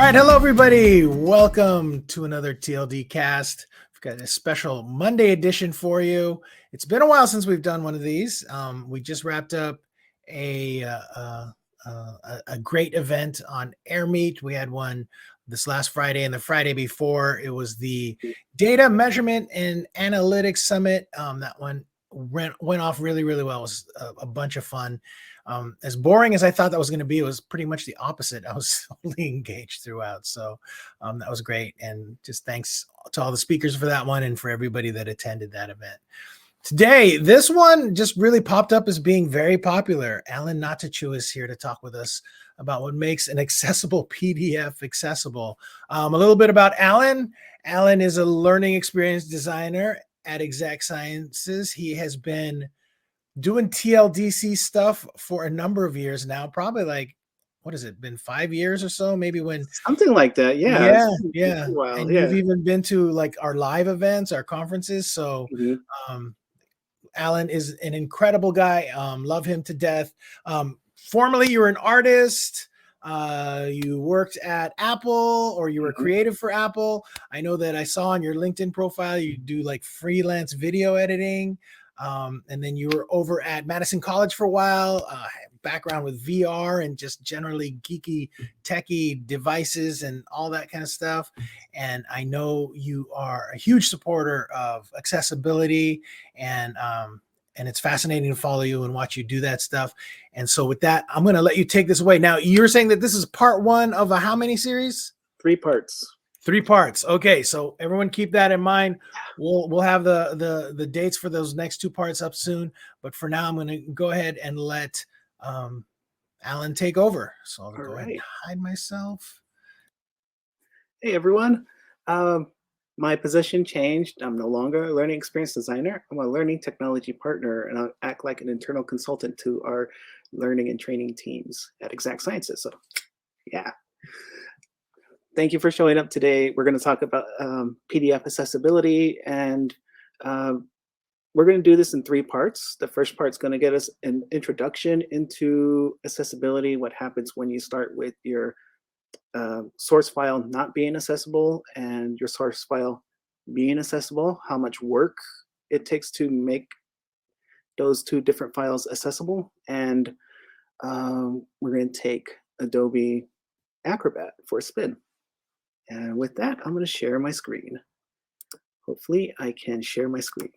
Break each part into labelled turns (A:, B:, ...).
A: right, hello everybody. Welcome to another TLD cast. We've got a special Monday edition for you. It's been a while since we've done one of these. We just wrapped up a great event on Air Meet. We had one this last Friday, and the Friday before it was the Data Measurement and Analytics Summit. That one went off really, really well. It was a bunch of fun. As boring as I thought that was going to be, it was pretty much the opposite. I was solely engaged throughout. So that was great. And just thanks to all the speakers for that one and for everybody that attended that event. Today, this one just really popped up as being very popular. Alan Natachu is here to talk with us about what makes an accessible PDF accessible. A little bit about Alan. Alan is a learning experience designer at Exact Sciences. He has been doing TLDC stuff for a number of years now, probably like, what has it been, 5 years or so? Maybe when
B: something like that.
A: Yeah.
B: While,
A: You've even been to like our live events, our conferences. So Alan is an incredible guy. Love him to death. Formerly, you were an artist. You worked at Apple, or you were creative for Apple. I know that I saw on your LinkedIn profile you do like freelance video editing. And then you were over at Madison College for a while, background with VR and just generally geeky, techie devices and all that kind of stuff. And I know you are a huge supporter of accessibility, and it's fascinating to follow you and watch you do that stuff. And so with that, I'm going to let you take this away. Now, you're saying that this is part one of a how many series?
B: 3 parts.
A: 3 parts. Okay, so everyone keep that in mind. We'll have the dates for those next 2 parts up soon. But for now, I'm going to go ahead and let Alan take over. So I'll go ahead and hide myself.
B: Hey, everyone. My position changed. I'm no longer a learning experience designer. I'm a learning technology partner, and I act like an internal consultant to our learning and training teams at Exact Sciences. So, yeah. Thank you for showing up today. We're going to talk about PDF accessibility, and we're going to do this in 3 parts. The first part is going to get us an introduction into accessibility, what happens when you start with your source file not being accessible and your source file being accessible, how much work it takes to make those 2 different files accessible, and we're going to take Adobe Acrobat for a spin. And with that, I'm going to share my screen. Hopefully, I can share my screen.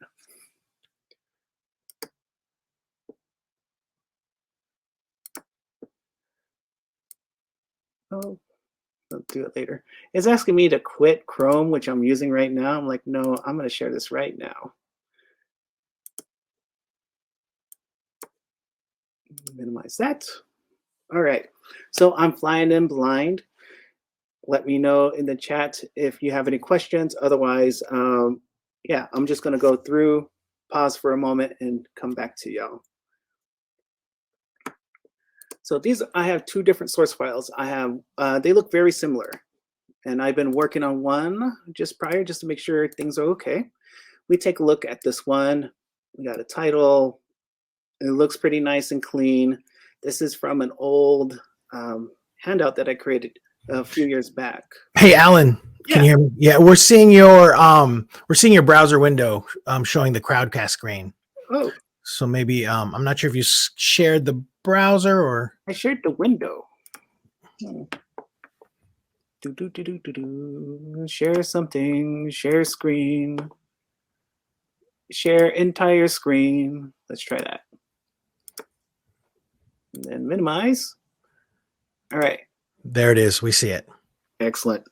B: Oh, I'll do it later. It's asking me to quit Chrome, which I'm using right now. I'm like, no, I'm going to share this right now. Minimize that. All right. So I'm flying in blind. Let me know in the chat if you have any questions. Otherwise, yeah, I'm just going to go through, pause for a moment, and come back to y'all. So I have 2 different source files. I have, they look very similar, and I've been working on one just prior, just to make sure things are okay. We take a look at this one. We got a title. It looks pretty nice and clean. This is from an old handout that I created a few years back.
A: Hey, Alan, can you hear me? Yeah, we're seeing your browser window showing the Crowdcast screen.
B: Oh.
A: So maybe I'm not sure if you shared the browser or
B: I shared the window. Share something, share screen, share entire screen. Let's try that. And then minimize. All right.
A: There it is. We see it.
B: Excellent.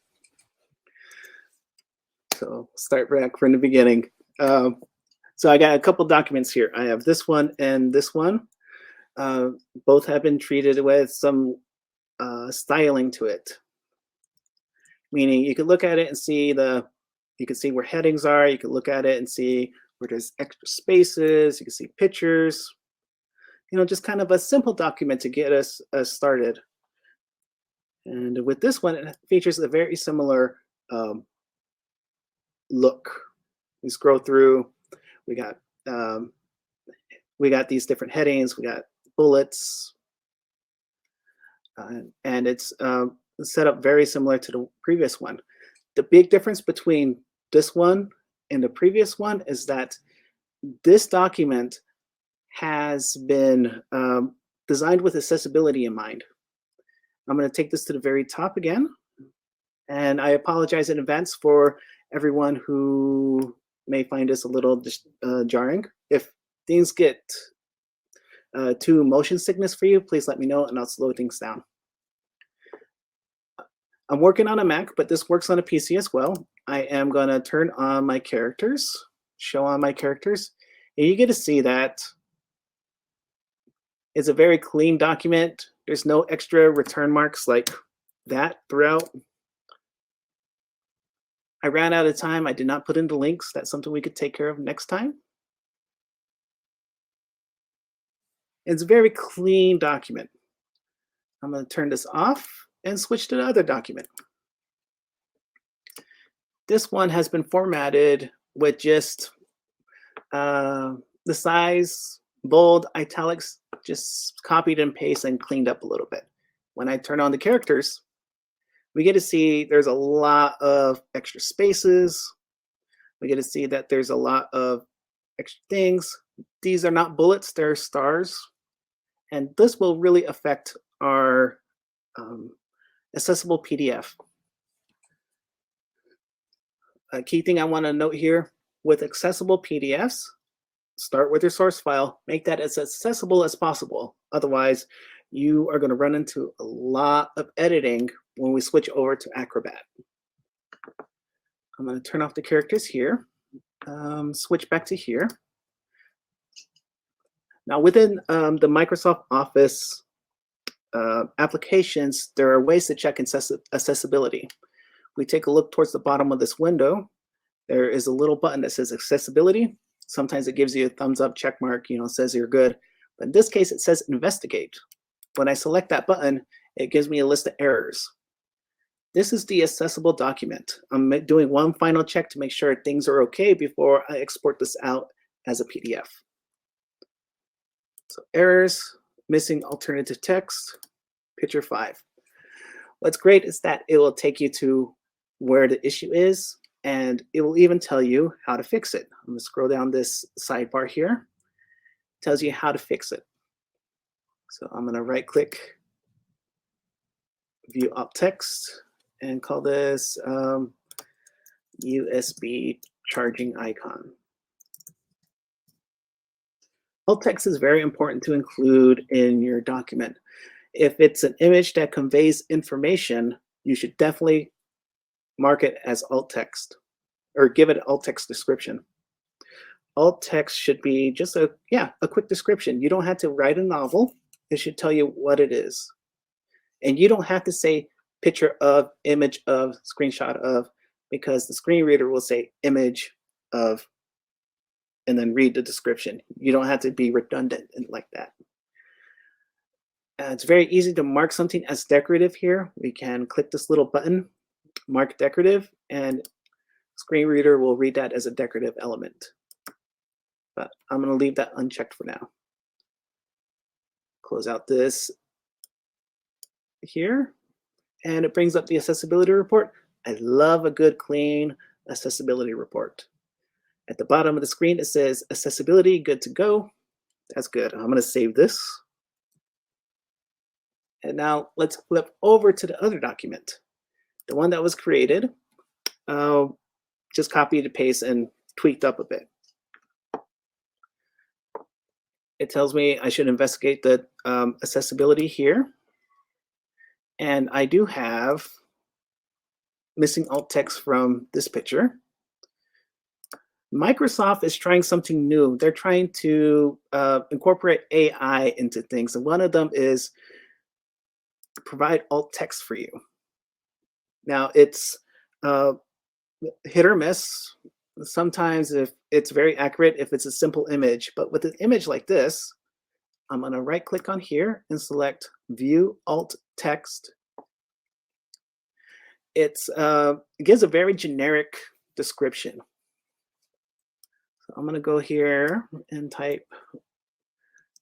B: So start back from the beginning. So I got a couple documents here. I have this one and this one. Both have been treated with some styling to it. Meaning you could look at it and see you can see where headings are. You can look at it and see where there's extra spaces. You can see pictures. You know, just kind of a simple document to get us started. And with this one, it features a very similar look. We scroll through. We got these different headings. We got bullets, and it's set up very similar to the previous one. The big difference between this one and the previous one is that this document has been designed with accessibility in mind. I'm going to take this to the very top again. And I apologize in advance for everyone who may find this a little jarring. If things get too motion sickness for you, please let me know and I'll slow things down. I'm working on a Mac, but this works on a PC as well. I am going to turn on my characters, show on my characters, and you get to see that it's a very clean document. There's no extra return marks like that throughout. I ran out of time. I did not put in the links. That's something we could take care of next time. It's a very clean document. I'm going to turn this off and switch to the other document. This one has been formatted with just the size, bold, italics, just copied and pasted and cleaned up a little bit. When I turn on the characters, we get to see there's a lot of extra spaces. We get to see that there's a lot of extra things. These are not bullets, they're stars. And this will really affect our accessible PDF. A key thing I want to note here, with accessible PDFs, start with your source file, make that as accessible as possible. Otherwise, you are going to run into a lot of editing when we switch over to Acrobat. I'm going to turn off the characters here, switch back to here. Now within the Microsoft Office applications, there are ways to check accessibility. We take a look towards the bottom of this window. There is a little button that says accessibility. Sometimes it gives you a thumbs up check mark, says you're good. But in this case, it says investigate. When I select that button, it gives me a list of errors. This is the accessible document. I'm doing one final check to make sure things are okay before I export this out as a PDF. So errors, missing alternative text, picture 5. What's great is that it will take you to where the issue is, and it will even tell you how to fix it. I'm going to scroll down this sidebar here. It tells you how to fix it. So I'm going to right click, view alt text, and call this USB charging icon. Alt text is very important to include in your document. If it's an image that conveys information, you should definitely mark it as alt text or give it an alt text description. Alt text should be just a quick description. You don't have to write a novel. It should tell you what it is. And you don't have to say picture of, image of, screenshot of, because the screen reader will say image of, and then read the description. You don't have to be redundant and like that. It's very easy to mark something as decorative here. We can click this little button, mark decorative, and screen reader will read that as a decorative element. But I'm going to leave that unchecked for now. Close out this here, and it brings up the accessibility report. I love a good, clean accessibility report. At the bottom of the screen, it says accessibility, good to go. That's good. I'm going to save this. And now let's flip over to the other document, the one that was created, just copied and paste and tweaked up a bit. It tells me I should investigate the accessibility here. And I do have missing alt text from this picture. Microsoft is trying something new. They're trying to incorporate AI into things. And one of them is provide alt text for you. Now it's hit or miss. Sometimes if it's very accurate, if it's a simple image, but with an image like this, I'm going to right click on here and select view alt text. It gives a very generic description. So I'm going to go here and type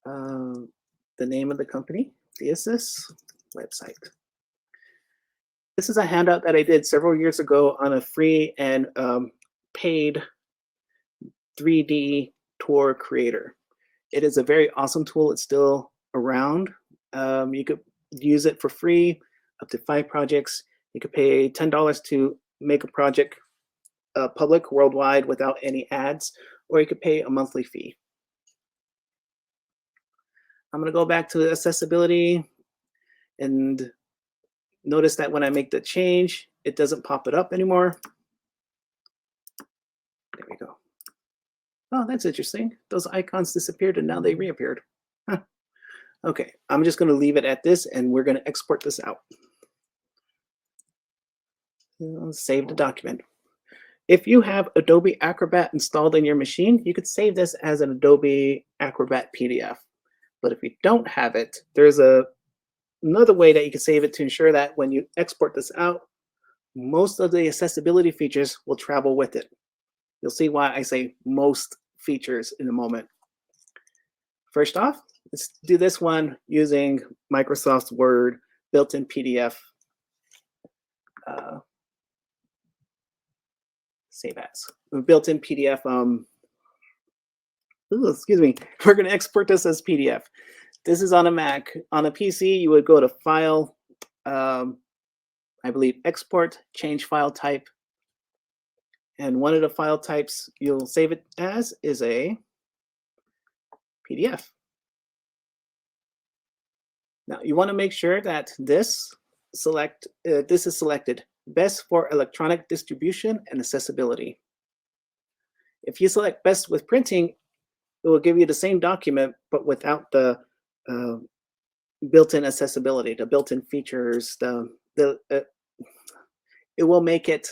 B: the name of the company, Thesis website. This is a handout that I did several years ago on a free and paid 3D tour creator. It is a very awesome tool. It's still around. You could use it for free, up to 5 projects. You could pay $10 to make a project public worldwide without any ads, or you could pay a monthly fee. I'm going to go back to accessibility and notice that when I make the change, it doesn't pop it up anymore. There we go. Oh, that's interesting. Those icons disappeared and now they reappeared. Huh. Okay, I'm just going to leave it at this and we're going to export this out. Save the document. If you have Adobe Acrobat installed in your machine, you could save this as an Adobe Acrobat PDF. But if you don't have it, there's another way that you can save it to ensure that when you export this out, most of the accessibility features will travel with it. You'll see why I say most features in a moment. First off, let's do this one using Microsoft's Word built-in PDF. Save as. Built-in PDF. Excuse me. We're going to export this as PDF. This is on a Mac. On a PC, you would go to File, I believe Export, change file type. And one of the file types you'll save it as is a PDF. Now, you want to make sure that this is selected best for electronic distribution and accessibility. If you select best with printing, it will give you the same document, but without the built-in accessibility, the built-in features. It will make it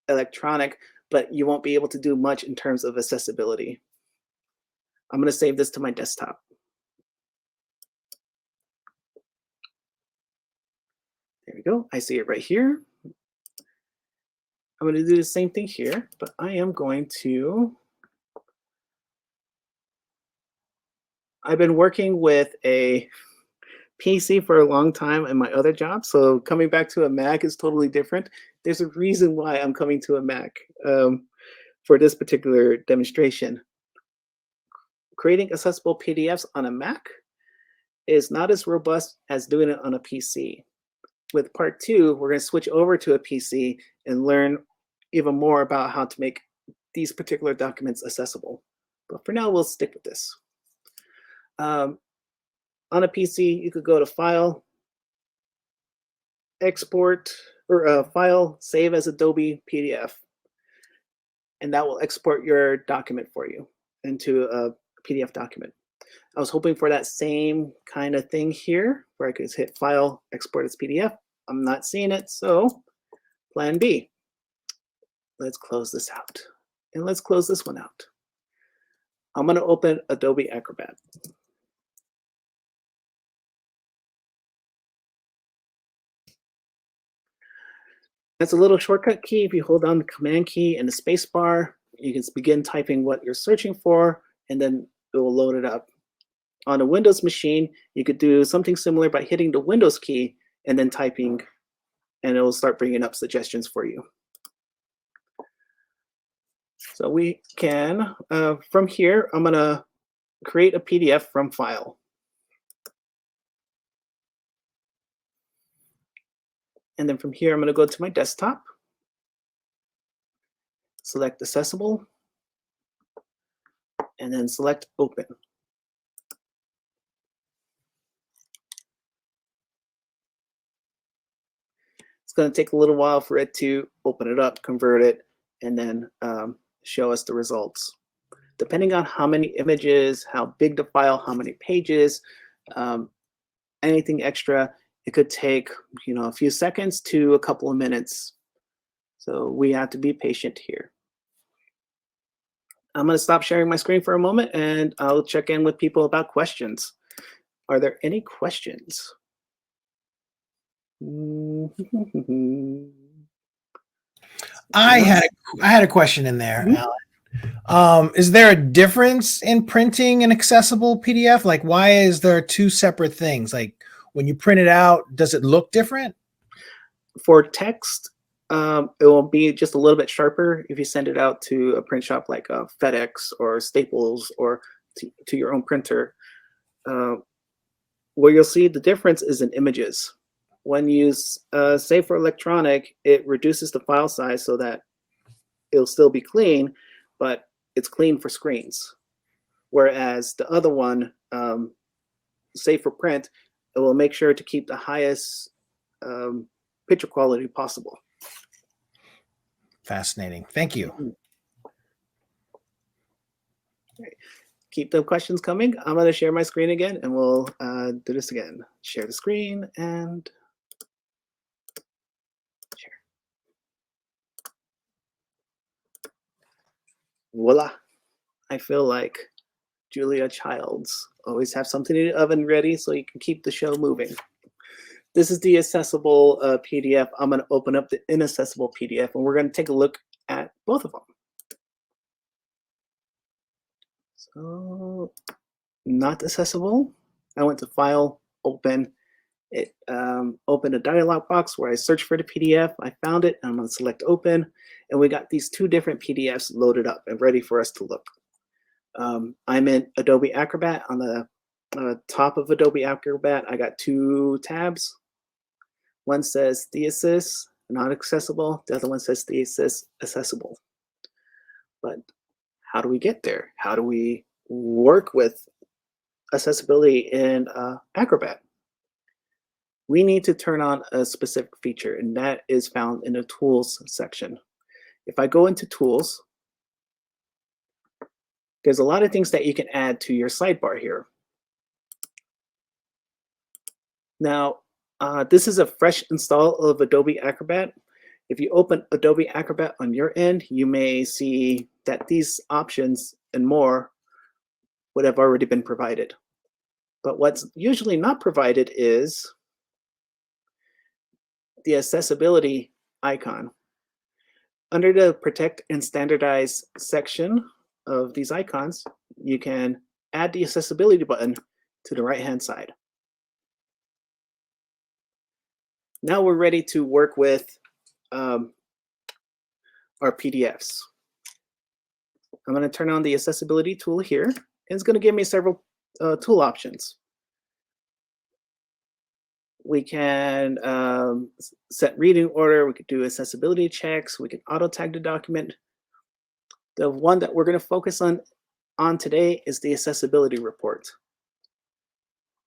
B: electronic, but you won't be able to do much in terms of accessibility. I'm going to save this to my desktop. There we go. I see it right here. I'm going to do the same thing here, but I am going to. I've been working with a PC for a long time in my other job, so coming back to a Mac is totally different. There's a reason why I'm coming to a Mac for this particular demonstration. Creating accessible PDFs on a Mac is not as robust as doing it on a PC. With part 2, we're going to switch over to a PC and learn even more about how to make these particular documents accessible. But for now, we'll stick with this. On a PC, you could go to File, Export, or File, Save as Adobe PDF, and that will export your document for you into a PDF document. I was hoping for that same kind of thing here, where I could hit File, Export as PDF. I'm not seeing it, so Plan B. Let's close this out, and let's close this one out. I'm going to open Adobe Acrobat. That's a little shortcut key. If you hold down the Command key and the space bar, you can begin typing what you're searching for, and then it will load it up. On a Windows machine, you could do something similar by hitting the Windows key and then typing, and it will start bringing up suggestions for you. So we can, from here, I'm going to create a PDF from File. And then from here, I'm going to go to my desktop, select Accessible, and then select Open. It's going to take a little while for it to open it up, convert it, and then show us the results. Depending on how many images, how big the file, how many pages, anything extra, it could take, a few seconds to a couple of minutes. So we have to be patient here. I'm going to stop sharing my screen for a moment and I'll check in with people about questions. Are there any questions?
A: I had a question in there, Alan. Is there a difference in printing an accessible PDF? Like, why is there 2 separate things? Like, when you print it out, does it look different?
B: For text, it will be just a little bit sharper if you send it out to a print shop like FedEx or Staples or to your own printer. Where you'll see the difference is in images. When you save for electronic, it reduces the file size so that it'll still be clean, but it's clean for screens. Whereas the other one, save for print, it will make sure to keep the highest picture quality possible.
A: Fascinating. Thank you.
B: Okay. Keep the questions coming. I'm going to share my screen again, and we'll do this again. Share the screen and share. Voila. I feel like Julia Childs. Always have something in the oven ready so you can keep the show moving. This is the accessible PDF. I'm going to open up the inaccessible PDF, and we're going to take a look at both of them. So, not accessible. I went to File, Open. It opened a dialog box where I searched for the PDF. I found it, and I'm going to select Open, and we got these two different PDFs loaded up and ready for us to look. I'm in Adobe Acrobat. On the top of Adobe Acrobat, I got two tabs. One says Thesis, not accessible. The other one says Thesis, accessible. But how do we get there? How do we work with accessibility in Acrobat? We need to turn on a specific feature, and that is found in the Tools section. If I go into Tools, there's a lot of things that you can add to your sidebar here. Now, this is a fresh install of Adobe Acrobat. If you open Adobe Acrobat on your end, you may see that these options and more would have already been provided. But what's usually not provided is the accessibility icon. Under the Protect and Standardize section of these icons, you can add the accessibility button to the right-hand side. Now we're ready to work with our PDFs. I'm going to turn on the accessibility tool here, and it's going to give me several tool options. We can set reading order, we could do accessibility checks, we can auto tag the document. The one that we're going to focus on today is the accessibility report.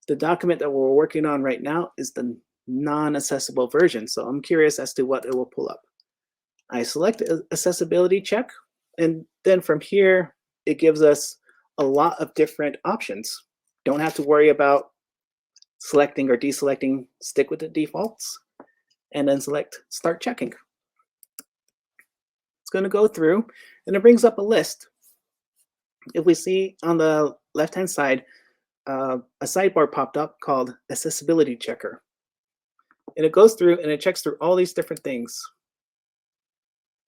B: The document that we're working on right now is the non-accessible version, so I'm curious as to what it will pull up. I select accessibility check, and then from here, it gives us a lot of different options. Don't have to worry about selecting or deselecting, stick with the defaults, and then select Start Checking. It's going to go through, and it brings up a list. If we see on the left-hand side, a sidebar popped up called Accessibility Checker. And it goes through and it checks through all these different things.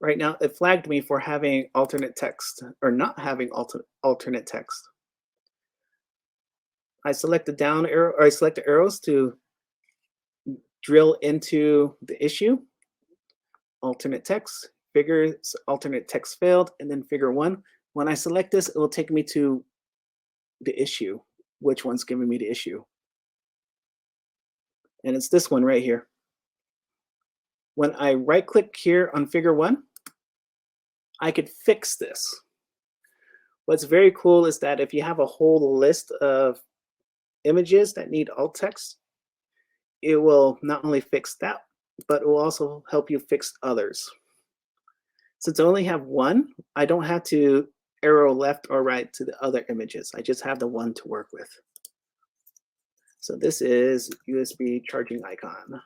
B: Right now, it flagged me for having alternate text or not having alternate text. I select the down arrow, or I select the arrows to drill into the issue. Alternate text, figures, alternate text failed, and then figure 1. When I select this, it will take me to the issue, which one's giving me the issue. And it's this one right here. When I right click here on figure 1, I could fix this. What's very cool is that if you have a whole list of images that need alt text, it will not only fix that, but it will also help you fix others. Since I only have one, I don't have to arrow left or right to the other images. I just have the one to work with. So this is USB charging icon.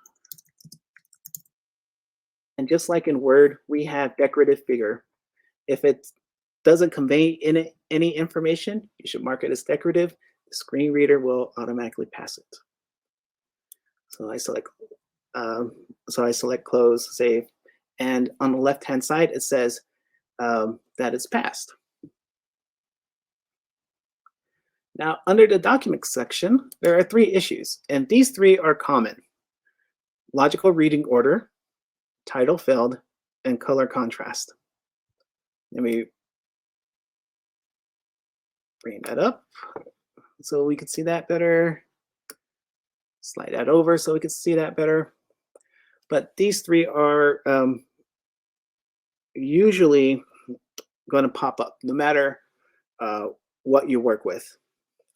B: And just like in Word, we have decorative figure. If it doesn't convey in it any information, you should mark it as decorative. The screen reader will automatically pass it. So I select close, save, and on the left-hand side it says that it's passed. Now, under the documents section, there are 3 issues, and these 3 are common: logical reading order, title field, and color contrast. Let me bring that up so we can see that better. Slide that over so we can see that better. But these three are usually going to pop up no matter what you work with.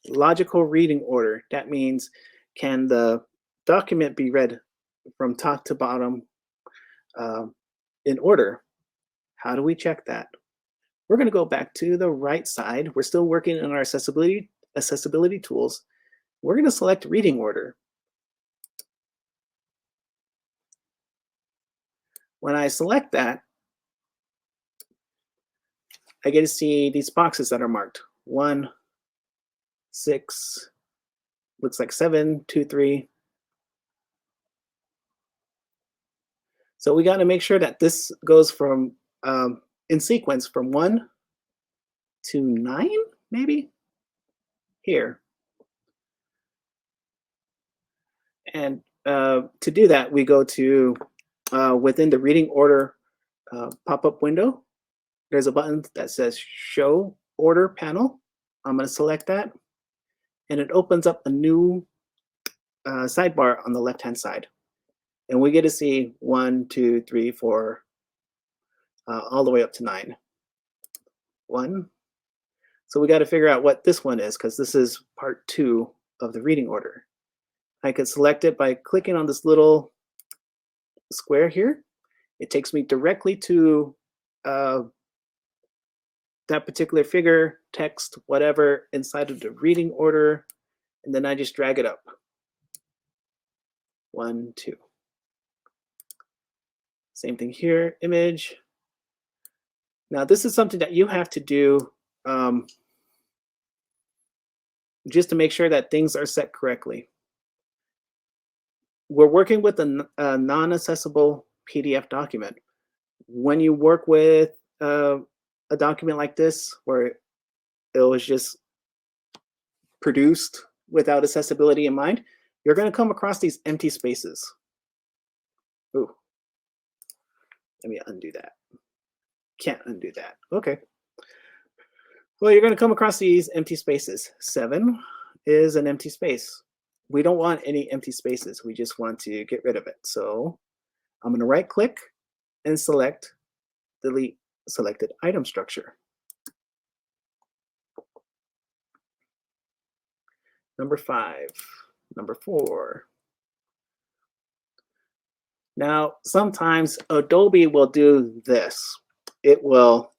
B: Logical reading order. That means, can the document be read from top to bottom in order? How do we check that? We're going to go back to the right side. We're still working on our accessibility tools. We're going to select reading order. When I select that, I get to see these boxes that are marked 1, 6, looks like 7, 2, 3. So we got to make sure that this goes from in sequence from 1 to 9, maybe here. And to do that, we go to within the reading order pop-up window. There's a button that says Show Order Panel. I'm going to select that, and it opens up a new sidebar on the left-hand side. And we get to see 1, 2, 3, 4, all the way up to 9. 1. So we got to figure out what this one is, because this is part 2 of the reading order. I can select it by clicking on this little square here. It takes me directly to that particular figure, text, whatever, inside of the reading order, and then I just drag it up. 1, 2. Same thing here, image. Now this is something that you have to do just to make sure that things are set correctly. We're working with a non-accessible PDF document. When you work with a document like this, where it was just produced without accessibility in mind, you're going to come across these empty spaces. Ooh, let me undo that. Can't undo that. Okay. Well, you're going to come across these empty spaces. 7 is an empty space. We don't want any empty spaces. We just want to get rid of it. So I'm going to right click and select delete selected item structure. Number 5, number 4. Now, sometimes Adobe will do this. It will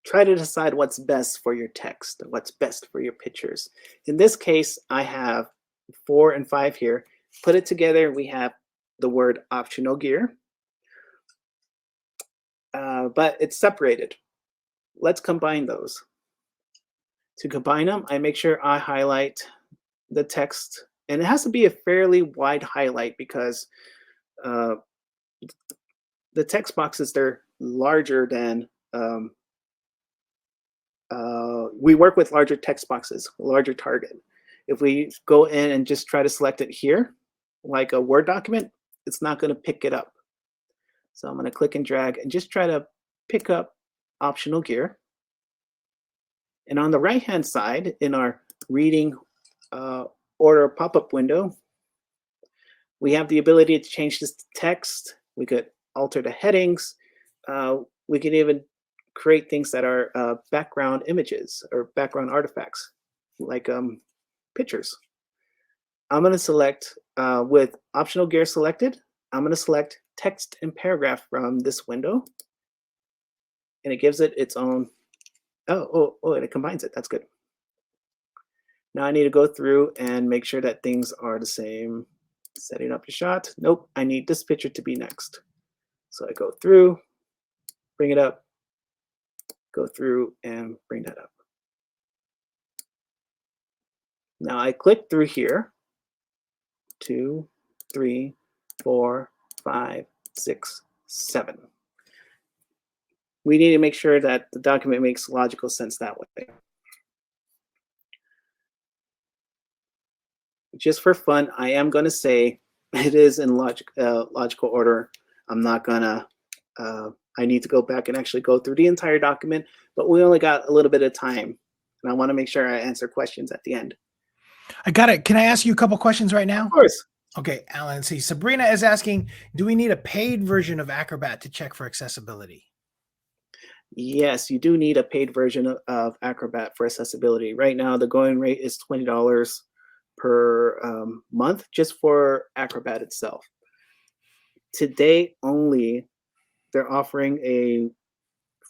B: try to decide what's best for your text, what's best for your pictures. In this case, I have 4 and 5 here. Put it together, we have the word optional gear, but it's separated. Let's combine those. To combine them, I make sure I highlight the text, and it has to be a fairly wide highlight because the text boxes, they're larger than, we work with larger text boxes, larger target. If we go in and just try to select it here, like a Word document, it's not going to pick it up. So I'm going to click and drag and just try to pick up optional gear. And on the right-hand side, in our reading order pop-up window, we have the ability to change this to text. We could alter the headings. We can even create things that are background images or background artifacts, like pictures. I'm going to select, with optional gear selected, I'm going to select text and paragraph from this window. And it gives it its own, and it combines it. That's good. Now I need to go through and make sure that things are the same. Setting up your shot. Nope, I need this picture to be next. So I go through, bring it up, go through and bring that up. Now I click through here. 2, 3, 4, 5, 6, 7. We need to make sure that the document makes logical sense that way. Just for fun, I am going to say it is in logical order. I'm not gonna. I need to go back and actually go through the entire document, but we only got a little bit of time, and I want to make sure I answer questions at the end.
A: I got it. Can I ask you a couple questions right
B: Of
A: now?
B: course.
A: Okay, Alan. See, Sabrina is asking, do we need a paid version of Acrobat to check for accessibility?
B: Yes, you do need a paid version of Acrobat for accessibility. Right now, the going rate is $20 per month just for Acrobat itself. Today only, they're offering a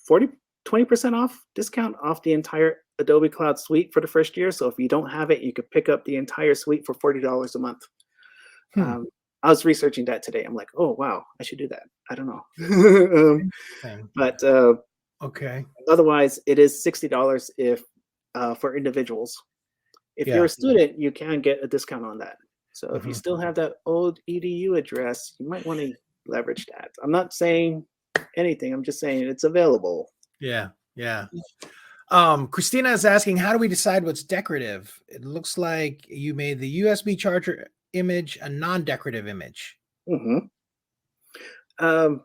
B: 20% off discount off the entire Adobe Cloud Suite for the first year. So if you don't have it, you could pick up the entire suite for $40 a month.
A: Hmm.
B: I was researching that today. I'm like, oh wow, I should do that. I don't know.
A: Interesting.
B: But
A: Okay.
B: otherwise, it is $60 if for individuals. If you're
A: Yeah.
B: a student, you can get a discount on that. So if you
A: Mhm.
B: still have that old edu address, you might want to leverage that. I'm not saying anything. I'm just saying it's available.
A: Yeah. Yeah. Christina is asking, how do we decide what's decorative? It looks like you made the USB charger image a non-decorative image.
B: Hmm. Um,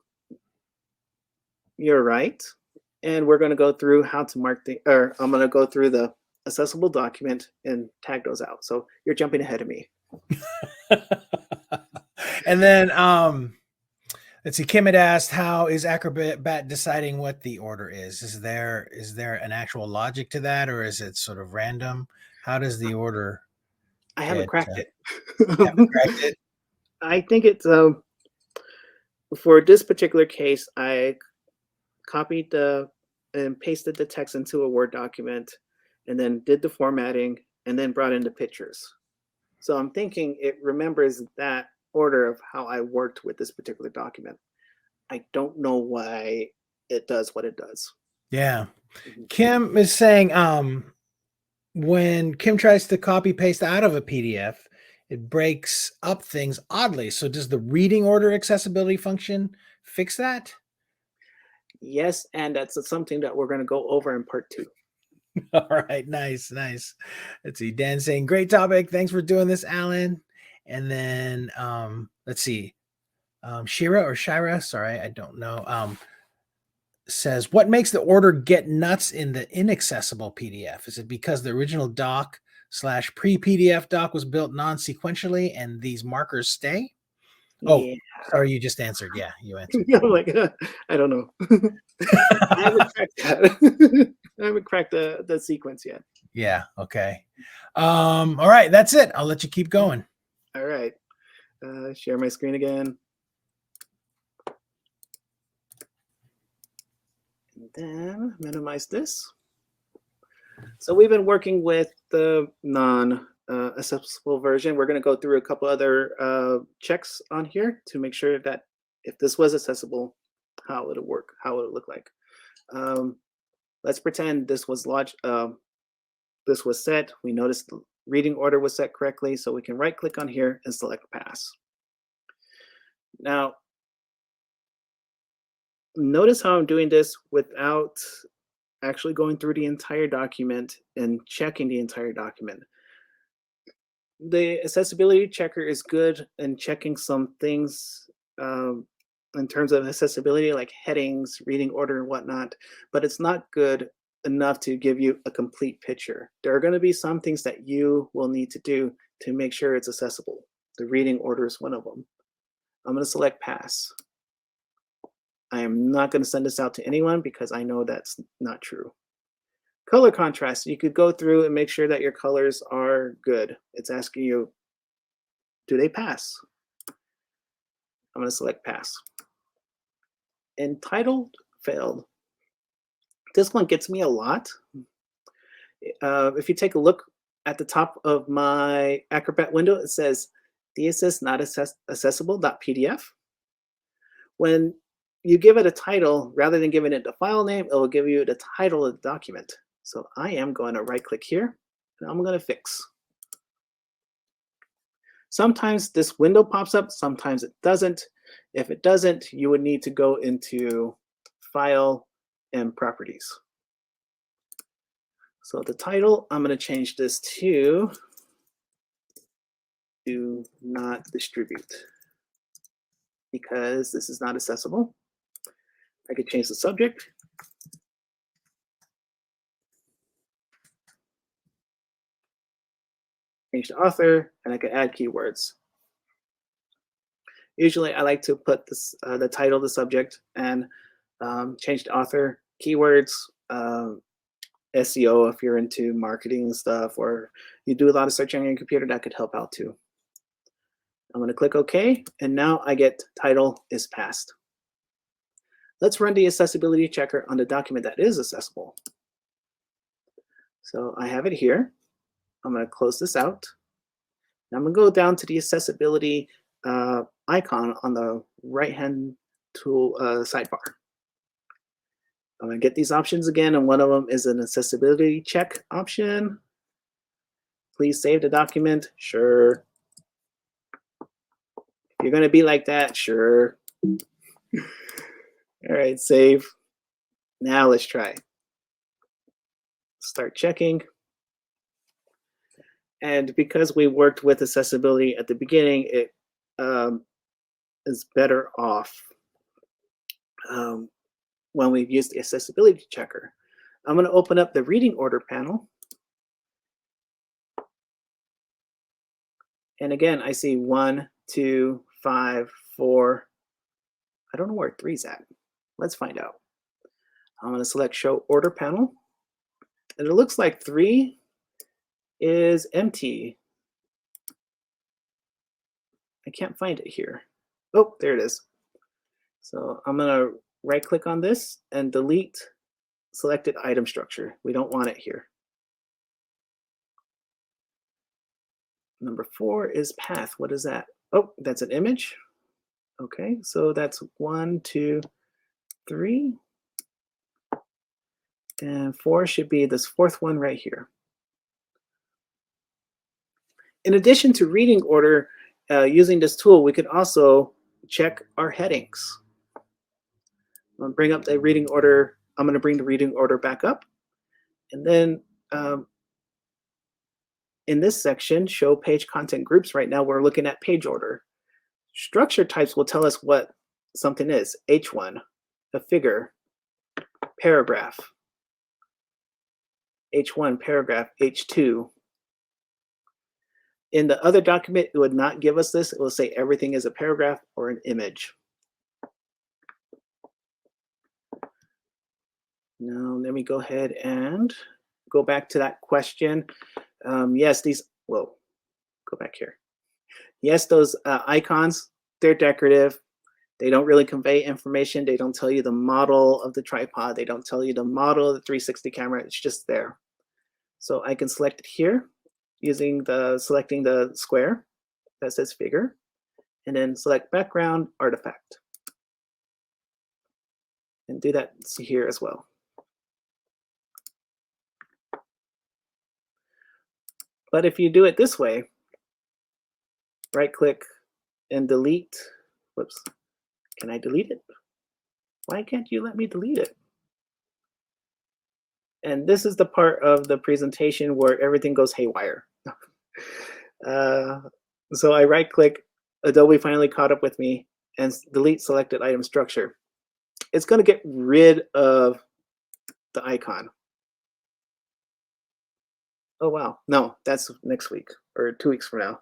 B: you're right. And we're going to go through how to mark or I'm going to go through the accessible document and tag those out. So you're jumping ahead of me.
A: And then let's see, Kim had asked, how is Acrobat deciding what the order is? Is there an actual logic to that, or is it sort of random? How does the order
B: I haven't
A: get
B: cracked it.
A: haven't cracked it?
B: I think it's for this particular case, I copied the and pasted the text into a Word document and then did the formatting and then brought in the pictures. So I'm thinking it remembers that order of how I worked with this particular document. I don't know why it does what it does.
A: Yeah.
B: Mhm.
A: Kim is saying when Kim tries to copy paste out of a PDF, it breaks up things oddly. So does the reading order accessibility function fix that?
B: Yes, and that's something that we're going to go over in part 2.
A: All right, nice, nice. Let's see. Dan saying, great topic. Thanks for doing this, Alan. And then let's see. Shira, sorry, I don't know. Says, what makes the order get nuts in the inaccessible PDF? Is it because the original doc / pre-PDF doc was built non-sequentially and these markers stay? Oh,
B: Yeah.
A: sorry, you just answered. Yeah, you answered.
B: I'm like, I don't know. I haven't cracked that. I haven't cracked the sequence yet.
A: Yeah, okay. All right, that's it. I'll let you keep going.
B: All right. Share my screen again. And then minimize this. So we've been working with the non-accessible version. We're going to go through a couple other checks on here to make sure that if this was accessible, how would it work? How would it look like? Let's pretend this was this was set. We noticed the reading order was set correctly, so we can right-click on here and select pass. Now, notice how I'm doing this without actually going through the entire document and checking the entire document. The accessibility checker is good in checking some things in terms of accessibility, like headings, reading order, and whatnot, but it's not good enough to give you a complete picture. There are going to be some things that you will need to do to make sure it's accessible. The reading order is one of them. I'm going to select pass. I am not going to send this out to anyone because I know that's not true. Color contrast, you could go through and make sure that your colors are good. It's asking you, do they pass? I'm going to select pass. Entitled failed. This one gets me a lot. If you take a look at the top of my Acrobat window, it says DSS not accessible.pdf. When you give it a title, rather than giving it the file name, it will give you the title of the document. So I am going to right click here and I'm going to fix. Sometimes this window pops up, sometimes it doesn't. If it doesn't, you would need to go into File and Properties. So the title, I'm going to change this to do not distribute because this is not accessible. I could change the subject. Change the author, and I could add keywords. Usually I like to put this, the title, the subject, and change the author, keywords, SEO if you're into marketing and stuff, or you do a lot of searching on your computer, that could help out too. I'm going to click OK, and now I get title is passed. Let's run the accessibility checker on the document that is accessible. So I have it here. I'm going to close this out. Now I'm going to go down to the accessibility icon on the right-hand tool sidebar. I'm going to get these options again, and one of them is an accessibility check option. Please save the document. Sure. If you're going to be like that, sure. All right, save. Now let's try. Start checking. And because we worked with accessibility at the beginning, it is better off when we've used the accessibility checker. I'm going to open up the reading order panel. And again, I see 1, 2, 5, 4. I don't know where 3's at. Let's find out. I'm going to select Show Order Panel. And it looks like 3 is empty. I can't find it here. Oh, there it is. So I'm going to right-click on this and delete selected item structure. We don't want it here. Number 4 is path. What is that? Oh, that's an image. Okay, so that's 1, 2, 3. And 4 should be this 4th one right here. In addition to reading order, using this tool, we could also check our headings. I'm going to bring up the reading order. I'm going to bring the reading order back up. And then in this section, show page content groups, right now we're looking at page order. Structure types will tell us what something is. H1, a figure, paragraph. H1, paragraph, H2. In the other document, it would not give us this. It will say everything is a paragraph or an image. Now, let me go ahead and go back to that question. Yes, these, whoa, go back here. Yes, those icons, they're decorative. They don't really convey information. They don't tell you the model of the tripod. They don't tell you the model of the 360 camera. It's just there. So I can select it here using selecting the square that says figure, and then select background artifact. And do that here as well. But if you do it this way, right click and delete. Whoops. Can I delete it? Why can't you let me delete it? And this is the part of the presentation where everything goes haywire. So I right click, Adobe finally caught up with me, and delete selected item structure. It's going to get rid of the icon. Oh, wow. No, that's next week or 2 weeks from now.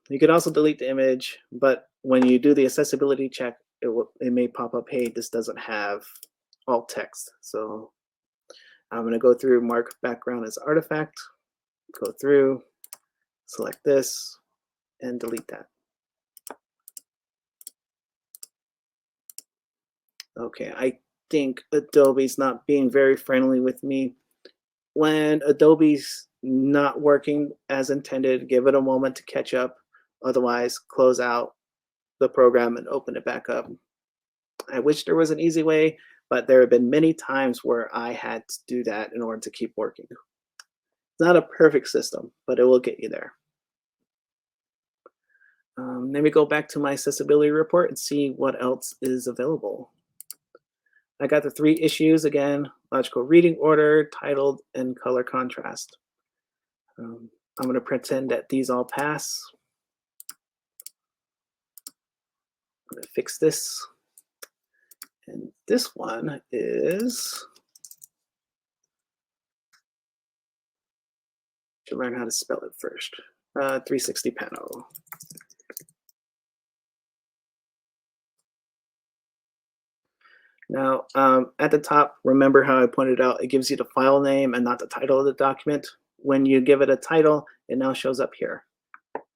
B: You can also delete the image, but when you do the accessibility check, it may pop up, hey, this doesn't have alt text. So I'm going to go through, mark background as artifact, go through, select this, and delete that. Okay, I think Adobe's not being very friendly with me. When Adobe's not working as intended, give it a moment to catch up. Otherwise, close out the program and open it back up. I wish there was an easy way, but there have been many times where I had to do that in order to keep working. It's not a perfect system, but it will get you there. Let me go back to my accessibility report and see what else is available. I got the 3 issues again: logical reading order, titled, and color contrast. I'm going to pretend that these all pass. I'm going to fix this. And this one is, should learn how to spell it first. 360 panel. Now, at the top, remember how I pointed out, it gives you the file name and not the title of the document. When you give it a title, it now shows up here.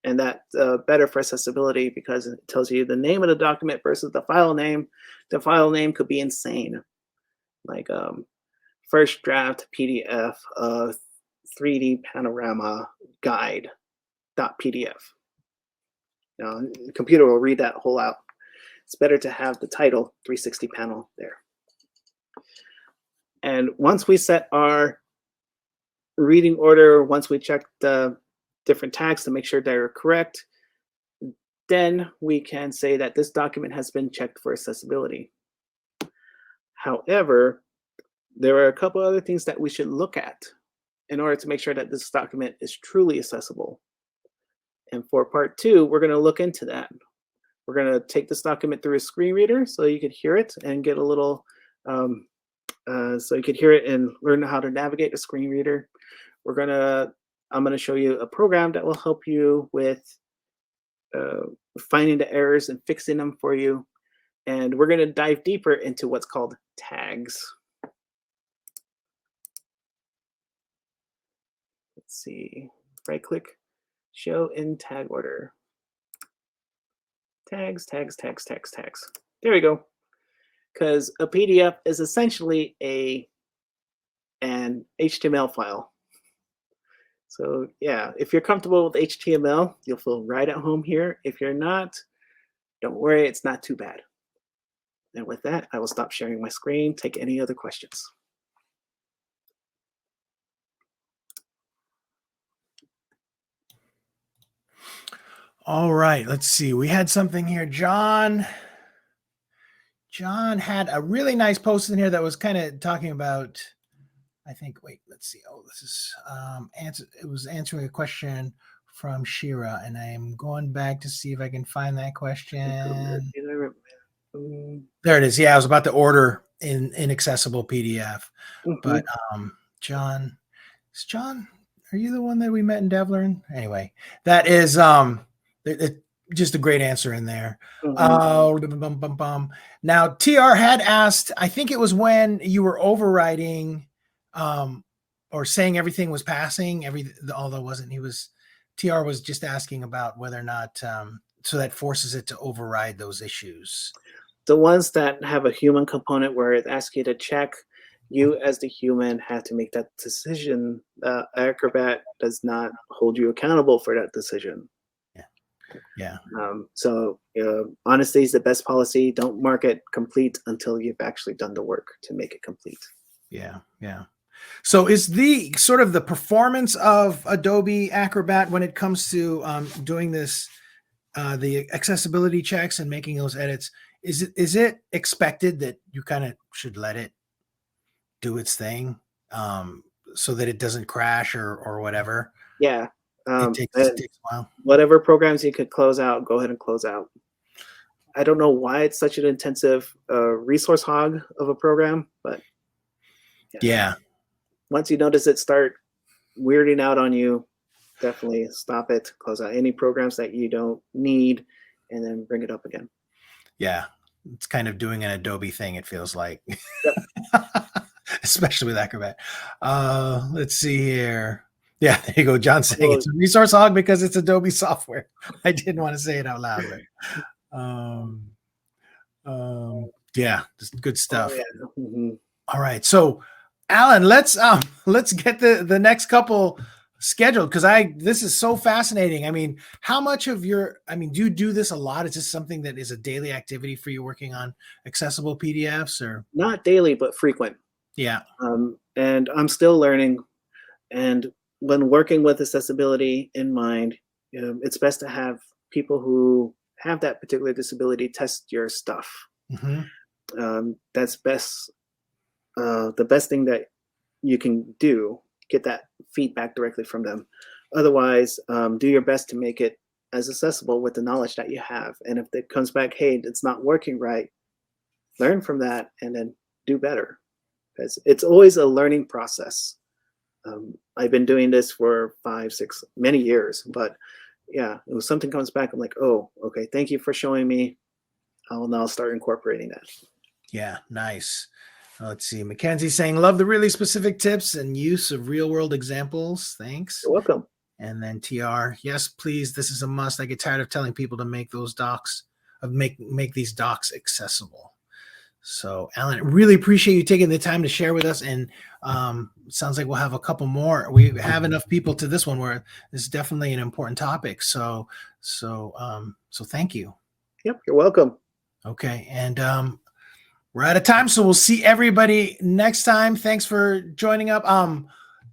B: And that's better for accessibility because it tells you the name of the document versus the file name. The file name could be insane, like first draft PDF 3D panorama guide.pdf. Now, the computer will read that whole out. It's better to have the title 360 panel there. And once we set our reading order, once we check the different tags to make sure they're correct, then we can say that this document has been checked for accessibility. However, there are a couple other things that we should look at in order to make sure that this document is truly accessible. And for part 2, we're going to look into that. We're going to take this document through a screen reader so you could hear it and get a little, so you could hear it and learn how to navigate a screen reader. I'm going to show you a program that will help you with finding the errors and fixing them for you. And we're going to dive deeper into what's called tags. Let's see, right click, show in tag order. Tags. There we go. Because a PDF is essentially an HTML file. So yeah, if you're comfortable with HTML, you'll feel right at home here. If you're not, don't worry, it's not too bad. And with that, I will stop sharing my screen, take any other questions.
A: All right, let's see. We had something here. John had a really nice post in here that was kind of talking about, I think, wait, let's see. Oh, this is it was answering a question from Shira, and I'm going back to see if I can find that question. There it is. Yeah, I was about to order in inaccessible PDF. But John, are you the one that we met in Devlin? Anyway, that is just a great answer in there. Now, TR had asked, I think it was when you were overriding or saying everything was passing, although it wasn't, TR was just asking about whether or not, so that forces it to override those issues.
B: The ones that have a human component where it asks you to check, you as the human have to make that decision. Acrobat does not hold you accountable for that decision.
A: Yeah.
B: So honesty is the best policy. Don't mark it complete until you've actually done the work to make it complete.
A: Yeah. So is the sort of the performance of Adobe Acrobat when it comes to doing this, the accessibility checks and making those edits, is it expected that you kind of should let it do its thing so that it doesn't crash or whatever?
B: Yeah.
A: It takes a while.
B: Whatever programs you could close out, go ahead and close out. I don't know why it's such an intensive resource hog of a program, but
A: yeah.
B: Once you notice it start weirding out on you, definitely stop it, close out any programs that you don't need, and then bring it up again.
A: Yeah, it's kind of doing an Adobe thing, it feels like.
B: Yep.
A: Especially with Acrobat. Let's see here. Yeah, there you go. John saying it's a resource hog because it's Adobe software. I didn't want to say it out loud, but yeah, just good stuff.
B: Oh, yeah. Mm-hmm.
A: All right. So Alan, let's get the next couple scheduled, because this is so fascinating. I mean, how much of do you do this a lot? Is this something that is a daily activity for you, working on accessible PDFs? Or
B: not daily, but frequent?
A: Yeah.
B: And I'm still learning. And when working with accessibility in mind, it's best to have people who have that particular disability test your stuff.
A: Mm-hmm.
B: That's best. The best thing that you can do, get that feedback directly from them. Otherwise, do your best to make it as accessible with the knowledge that you have. And if it comes back, hey, it's not working right, learn from that and then do better. Because it's always a learning process. I've been doing this for 5, 6, many years, but yeah, if something comes back, I'm like, oh, okay, thank you for showing me. I'll now start incorporating that.
A: Yeah, nice. Let's see. Mackenzie saying, love the really specific tips and use of real world examples. Thanks.
B: You're welcome.
A: And then TR, yes, please. This is a must. I get tired of telling people to make those docs, make these docs accessible. So, Alan, really appreciate you taking the time to share with us. And sounds like we'll have a couple more. We have enough people to this one where this is definitely an important topic. So thank you.
B: Yep, you're welcome.
A: Okay, and we're out of time, so we'll see everybody next time. Thanks for joining up.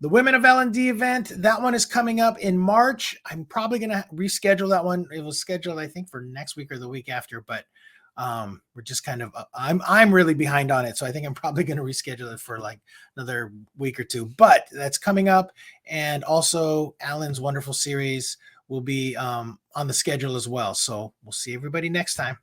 A: The Women of L&D event, that one is coming up in March. I'm probably going to reschedule that one. It was scheduled, I think, for next week or the week after, but we're just kind of I'm really behind on it, so I think I'm probably going to reschedule it for like another week or two, but that's coming up. And also Alan's wonderful series will be on the schedule as well. So we'll see everybody next time.